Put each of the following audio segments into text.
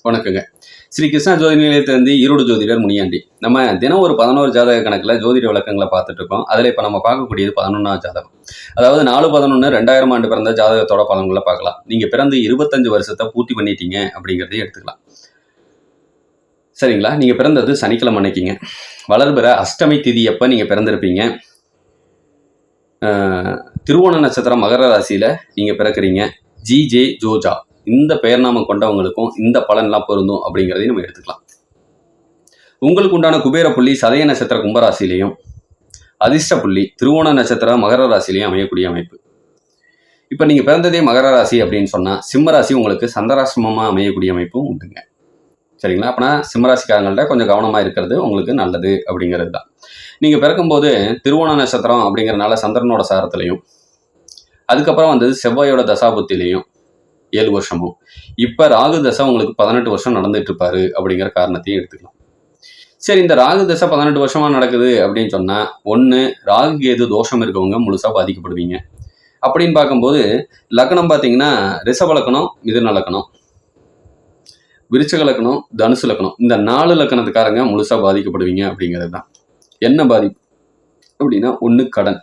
வணக்கங்க. ஸ்ரீ கிருஷ்ணா ஜோதி நிலையத்திலிருந்து ஈரோடு ஜோதிடர் முனியாண்டி. நம்ம தினம் ஒரு 11 ஜாதக கணக்கில் ஜோதிட விளக்கங்களை பார்த்துட்டு இருக்கோம். அதில் இப்போ நம்ம பார்க்கக்கூடியது 11வது ஜாதகம். அதாவது 4/11/2000 ஆண்டு பிறந்த ஜாதகத்தோட பலன்களை பார்க்கலாம். நீங்கள் பிறந்து 25 வருஷத்தை பூர்த்தி பண்ணிட்டீங்க அப்படிங்கிறதையும் எடுத்துக்கலாம். சரிங்களா? நீங்கள் பிறந்தது சனிக்கிழமை அன்னைக்குங்க. வளர்பிற அஷ்டமி திதி எப்போ நீங்கள் பிறந்திருப்பீங்க. திருவோண நட்சத்திரம் மகர ராசியில் நீங்கள் பிறக்கிறீங்க. ஜே ஜோஜா இந்த பெயர் நாமம் கொண்டவங்களுக்கும் இந்த பலன்லாம் பொருந்தும் அப்படிங்கிறதையும் நம்ம எடுத்துக்கலாம். உங்களுக்கு உண்டான குபேர புள்ளி சதய நட்சத்திர கும்பராசிலையும் அதிர்ஷ்ட புள்ளி திருவோண நட்சத்திர மகர ராசிலையும் அமையக்கூடிய அமைப்பு. இப்போ நீங்கள் பிறந்ததே மகர ராசி அப்படின்னு சொன்னால் சிம்ம ராசி உங்களுக்கு சந்திராசிரமமாக அமையக்கூடிய அமைப்பும் உண்டுங்க. சரிங்களா? அப்போனா சிம்மராசிக்காரங்கள்ட்ட கொஞ்சம் கவனமாக இருக்கிறது உங்களுக்கு நல்லது அப்படிங்கிறது தான். நீங்கள் பிறக்கும்போது திருவோண நட்சத்திரம் அப்படிங்கிறனால சந்திரனோட சாரத்திலையும் அதுக்கப்புறம் வந்து செவ்வாயோட தசாபுத்திலையும் 7 வருஷமும் இப்போ ராகு தசை உங்களுக்கு 18 வருஷம் நடந்துட்டு இருப்பாரு அப்படிங்கிற காரணத்தையும் எடுத்துக்கலாம். சரி, இந்த ராகு தசை 18 வருஷமா நடக்குது அப்படின்னு சொன்னா ஒன்று ராகு கேது தோஷம் இருக்கவங்க முழுசா பாதிக்கப்படுவீங்க. அப்படின்னு பார்க்கும்போது லக்னம் பார்த்தீங்கன்னா ரிஷப லக்னம், மிதுன லக்னம், விருச்சிக லக்னம், தனுசு லக்னம், இந்த 4 லக்னத்துக்காரங்க முழுசா பாதிக்கப்படுவீங்க அப்படிங்கிறது தான். என்ன பாதிப்பு அப்படின்னா ஒன்று கடன்,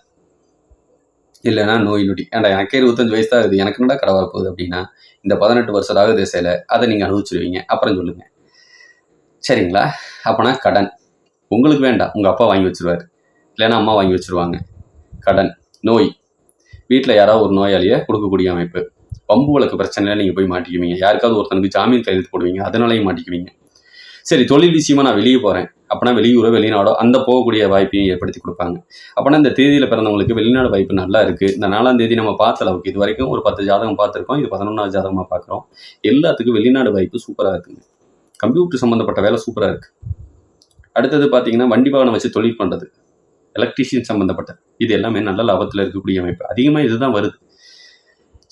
இல்லைன்னா நோய் நொடி. ஏன்டா எனக்கே 25 வயசு தான் இருக்குது, எனக்கு என்னடா கடை வரப்போகுது அப்படின்னா இந்த 18 வருஷம் ராகு திசையில் அதை நீங்கள் அனுபவிச்சிருவீங்க. அப்புறம் சொல்லுங்க. சரிங்களா? அப்போனா கடன் உங்களுக்கு வேண்டாம், உங்கள் அப்பா வாங்கி வச்சுருவார், இல்லைன்னா அம்மா வாங்கி வச்சுருவாங்க. கடன், நோய், வீட்டில் யாராவது ஒரு நோயாளியை கொடுக்கக்கூடிய அமைப்பு, பம்பு வழக்கு பிரச்சனையில் நீங்கள் போய் மாட்டிக்குவீங்க. யாருக்காவது ஒருத்தனுக்கு ஜாமீன் கையெழுத்து போடுவீங்க, அதனாலையும் மாட்டிக்குவீங்க. சரி, தொழில் விஷயமா நான் வெளியே போகிறேன் அப்படின்னா வெளியூரோ வெளிநாடோ அந்த போகக்கூடிய வாய்ப்பையும் ஏற்படுத்தி கொடுப்பாங்க. அப்படின்னா இந்த தேதியில் பிறந்தவங்களுக்கு வெளிநாடு வாய்ப்பு நல்லா இருக்குது. இந்த 4ஆம் தேதி நம்ம பார்த்த அளவுக்கு இது வரைக்கும் ஒரு 10 ஜாதகம் பார்த்துருக்கோம். இது 11வது ஜாதகமாக பார்க்குறோம். எல்லாத்துக்கும் வெளிநாடு வாய்ப்பு சூப்பராக இருக்குங்க. கம்ப்யூட்டர் சம்மந்தப்பட்ட வேலை சூப்பராக இருக்குது. அடுத்தது பார்த்தீங்கன்னா வண்டி வாகனம் வச்சு தொழில் பண்ணுறது, எலக்ட்ரிஷியன் சம்மந்தப்பட்டது, இது எல்லாமே நல்ல லாபத்தில் இருக்கக்கூடிய அமைப்பு. அதிகமாக இதுதான் வருது.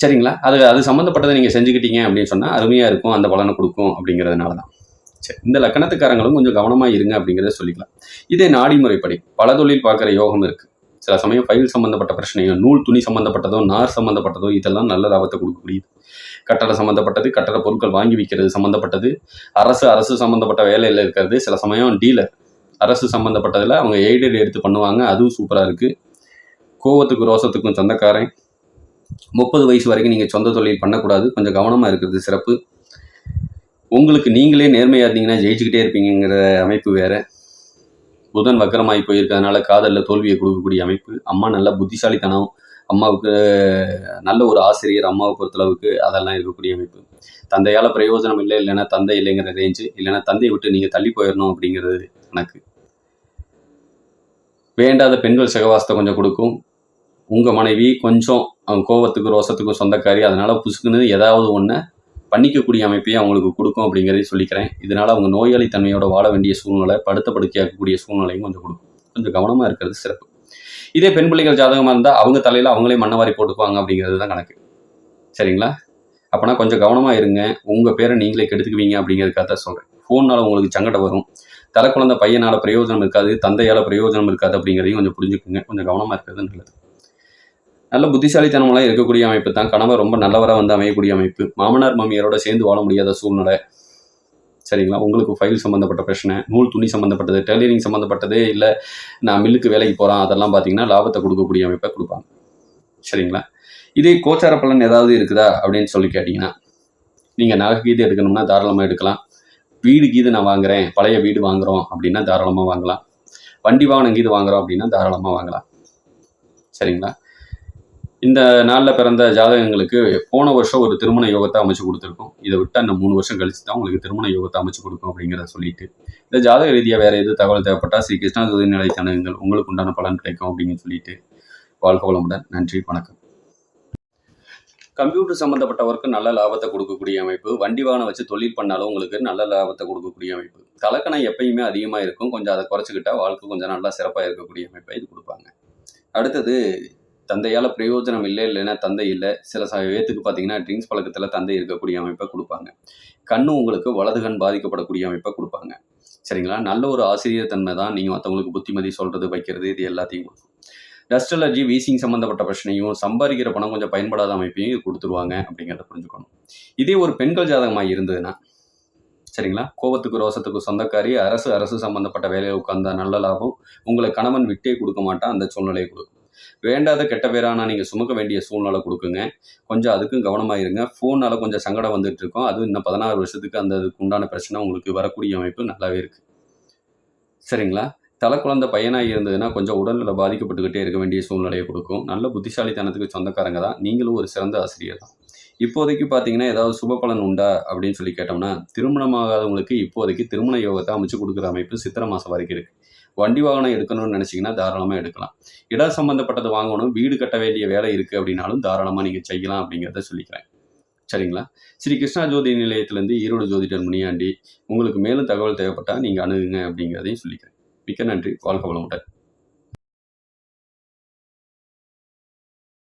சரிங்களா? அது சம்மந்தப்பட்டதை நீங்கள் செஞ்சுக்கிட்டீங்க அப்படின்னு சொன்னால் அருமையாக இருக்கும், அந்த பலனை கொடுக்கும் அப்படிங்கிறதுனால தான். சரி, இந்த லக்கணத்துக்காரங்களும் கொஞ்சம் கவனமாக இருங்க அப்படிங்கிறத சொல்லிக்கலாம். இதே நாடி முறைப்படி பல தொழில் பார்க்குற யோகம் இருக்குது. சில சமயம் ஃபைல் சம்மந்தப்பட்ட பிரச்சனையோ, நூல் துணி சம்மந்தப்பட்டதோ, நார் சம்மந்தப்பட்டதோ, இதெல்லாம் நல்ல லாபத்தை கொடுக்கக்கூடியது. கட்டட சம்மந்தப்பட்டது, கட்டட பொருட்கள் வாங்கி விற்கிறது சம்மந்தப்பட்டது, அரசு சம்மந்தப்பட்ட வேலையில் இருக்கிறது. சில சமயம் டீலர் அரசு சம்மந்தப்பட்டதில் அவங்க எய்டட் எடுத்து பண்ணுவாங்க, அதுவும் சூப்பராக இருக்குது. கோவத்துக்கும் ரோசத்துக்கும் சொந்தக்காரன். 30 வயசு வரைக்கும் நீங்கள் சொந்த தொழில் பண்ணக்கூடாது, கொஞ்சம் கவனமாக இருக்கிறது சிறப்பு. உங்களுக்கு நீங்களே நேர்மையாக இருந்தீங்கன்னா ஜெயிச்சுக்கிட்டே இருப்பீங்கிற அமைப்பு வேறு. புதன் வக்கரமாகி போயிருக்கிறதுனால காதலில் தோல்வியை கொடுக்கக்கூடிய அமைப்பு. அம்மா நல்ல புத்திசாலித்தனம், அம்மாவுக்கு நல்ல ஒரு ஆசிரியர், அம்மாவை பொறுத்தளவுக்கு அதெல்லாம் இருக்கக்கூடிய அமைப்பு. தந்தையால் பிரயோஜனம் இல்லை, இல்லைன்னா தந்தை இல்லைங்கிற ரேஞ்சு, இல்லைன்னா தந்தையை விட்டு நீங்கள் தள்ளி போயிடணும் அப்படிங்கிறது கணக்கு. வேண்டாத பெண்கள் சகவாசத்தை கொஞ்சம் கொடுக்கும். உங்கள் மனைவி கொஞ்சம் கோவத்துக்கு ரோசத்துக்கும் சொந்தக்காரி, அதனால் புசுக்குன்னு ஏதாவது ஒன்று பண்ணிக்கக்கூடிய அமைப்பையும் அவங்களுக்கு கொடுக்கும் அப்படிங்கிறதையும் சொல்லிக்கிறேன். இதனால் அவங்க நோயாளி தன்மையோட வாழ வேண்டிய சூழ்நிலை, படுத்த படுக்கையாக்கக்கூடிய சூழ்நிலையும் கொஞ்சம் கொடுக்கும். கொஞ்சம் கவனமாக இருக்கிறது சிறப்பு. இதே பெண் பிள்ளைகள் ஜாதகமாக இருந்தால் அவங்க தலையில் அவங்களே மண்ணவாரி போட்டுக்குவாங்க அப்படிங்கிறது தான் கணக்கு. சரிங்களா? அப்போனா கொஞ்சம் கவனமாக இருங்க. உங்கள் பேரை நீங்களே கெடுத்துக்குவீங்க அப்படிங்கிறதுக்காக தான் சொல்கிறேன். ஃபோனால் உங்களுக்கு சங்கடம் வரும். தலை குழந்தை பையனால் பிரயோஜனம் இருக்காது, தந்தையால் பிரயோஜனம் இருக்காது அப்படிங்கிறதையும் கொஞ்சம் புரிஞ்சுக்குங்க. கொஞ்சம் கவனமாக இருக்கிறது நல்லது. நல்ல புத்திசாலித்தனமெல்லாம் இருக்கக்கூடிய அமைப்பு தான். கணவர் ரொம்ப நல்லவராக வந்து அமையக்கூடிய அமைப்பு. மாமனார் மாமியாரோட சேர்ந்து வாழ முடியாத சூழ்நிலை. சரிங்களா? உங்களுக்கு ஃபைல் சம்மந்தப்பட்ட பிரச்சனை, நூல் துணி சம்மந்தப்பட்டது, டெய்லரிங் சம்மந்தப்பட்டது, இல்லை நான் மில்லுக்கு வேலைக்கு போகிறேன், அதெல்லாம் பார்த்தீங்கன்னா லாபத்தை கொடுக்கக்கூடிய அமைப்பை கொடுப்பாங்க. சரிங்களா? இதே கோச்சார பலன் ஏதாவது இருக்குதா அப்படின்னு சொல்லி கேட்டிங்கன்னா, நீங்கள் நகை கீது எடுக்கணும்னா தாராளமாக எடுக்கலாம். வீடு கீது நான் வாங்குகிறேன், பழைய வீடு வாங்குகிறோம் அப்படின்னா தாராளமாக வாங்கலாம். வண்டி வாகனம் கீது வாங்குகிறோம் அப்படின்னா தாராளமாக வாங்கலாம். சரிங்களா? இந்த நாளில் பிறந்த ஜாதகங்களுக்கு போன வருஷம் ஒரு திருமண யோகத்தை அமைச்சு கொடுத்துருக்கோம். இதை விட்டு அந்த 3 வருஷம் கழிச்சு தான் உங்களுக்கு திருமண யோகத்தை அமைச்சு கொடுக்கும் அப்படிங்கிறத சொல்லிட்டு, இந்த ஜாதக ரீதியாக வேறு எது தகவல் தேவைப்பட்டால் ஸ்ரீ கிருஷ்ணா ஜோதி நிலை தனங்கள் உங்களுக்கு உண்டான பலன் கிடைக்கும் அப்படின்னு சொல்லிட்டு வாழ்க வளமுடன். நன்றி, வணக்கம். கம்ப்யூட்டர் சம்மந்தப்பட்டவருக்கு நல்ல லாபத்தை கொடுக்கக்கூடிய அமைப்பு. வண்டி வாகனம் வச்சு தொழில் பண்ணாலும் உங்களுக்கு நல்ல லாபத்தை கொடுக்கக்கூடிய அமைப்பு. கலக்கணம் எப்பயுமே அதிகமாக இருக்கும், கொஞ்சம் அதை குறைச்சிக்கிட்டா வாழ்க்கை கொஞ்சம் நல்லா சிறப்பாக இருக்கக்கூடிய அமைப்பை இது கொடுப்பாங்க. அடுத்தது தந்தையால் பிரயோஜனம் இல்லை, இல்லைன்னா தந்தை இல்லை. சில பேத்துக்கு பார்த்தீங்கன்னா ட்ரிங்க்ஸ் பழக்கத்தில் தந்தை இருக்கக்கூடிய அமைப்பை கொடுப்பாங்க. கண்ணு உங்களுக்கு வலது கண் பாதிக்கப்படக்கூடிய அமைப்பை கொடுப்பாங்க. சரிங்களா? நல்ல ஒரு ஆசிரியர் தன்மை தான். நீங்கள் மற்றவங்களுக்கு புத்திமதி சொல்கிறது, வைக்கிறது, இது எல்லாத்தையும் கொடுக்கும். டஸ்ட் அலர்ஜி, வீசிங் சம்மந்தப்பட்ட பிரச்சனையும், சம்பாதிக்கிற பணம் கொஞ்சம் பயன்படாத அமைப்பையும் இது கொடுத்துருவாங்க அப்படிங்கிறத புரிஞ்சுக்கணும். இதே ஒரு பெண்கள் ஜாதகமாக இருந்ததுன்னா சரிங்களா? கோபத்துக்கு ரோசத்துக்கு சொந்தக்காரி, அரசு சம்பந்தப்பட்ட வேலையில உட்கார்ந்தா நல்ல லாபம். உங்களை கணவன் விட்டே கொடுக்க மாட்டான், அந்த சூழ்நிலையை கொடுக்கும். வேண்டாத கெட்ட பேரானா நீங்கள் சுமக்க வேண்டிய சூழ்நிலை கொடுக்குங்க. கொஞ்சம் அதுக்கும் கவனமாக இருங்க. ஃபோனால் கொஞ்சம் சங்கடம் வந்துட்டு இருக்கும். அதுவும் இன்னும் 16 வருஷத்துக்கு அந்த அதுக்கு உண்டான பிரச்சனை உங்களுக்கு வரக்கூடிய அமைப்பு நல்லாவே இருக்குது. சரிங்களா? குழந்தை பையனாக இருந்ததுன்னா கொஞ்சம் உடல்நல பாதிக்கப்பட்டுக்கிட்டே இருக்க வேண்டிய சூழ்நிலையை கொடுக்கும். நல்ல புத்திசாலித்தனத்துக்கு சொந்தக்காரங்க தான். நீங்களும் ஒரு சிறந்த ஆசிரியர் தான். இப்போதைக்கு பார்த்தீங்கன்னா, ஏதாவது சுப பலன் உண்டா அப்படின்னு சொல்லி கேட்டோம்னா, திருமணமாகாதவங்களுக்கு இப்போதைக்கு திருமண யோகத்தை அமைச்சு கொடுக்குற அமைப்பு சித்திரை மாதம் வரைக்கும் இருக்குது. வண்டி வாகனம் எடுக்கணும்னு நினச்சிங்கன்னா தாராளமாக எடுக்கலாம். இடம் சம்மந்தப்பட்டது வாங்கணும், வீடு கட்ட வேண்டிய வேலை இருக்குது அப்படின்னாலும் தாராளமாக நீங்கள் செய்யலாம் அப்படிங்கிறத சொல்லிக்கிறேன். சரிங்களா? ஸ்ரீ கிருஷ்ணா ஜோதி நிலையத்திலேருந்து ஈரோடு ஜோதிடர் முனியாண்டி. உங்களுக்கு மேலும் தகவல் தேவைப்பட்டால் நீங்கள் அணுகுங்க அப்படிங்கிறதையும் சொல்லிக்கிறேன். மிக்க நன்றி. வாழ்க வளமுடன்.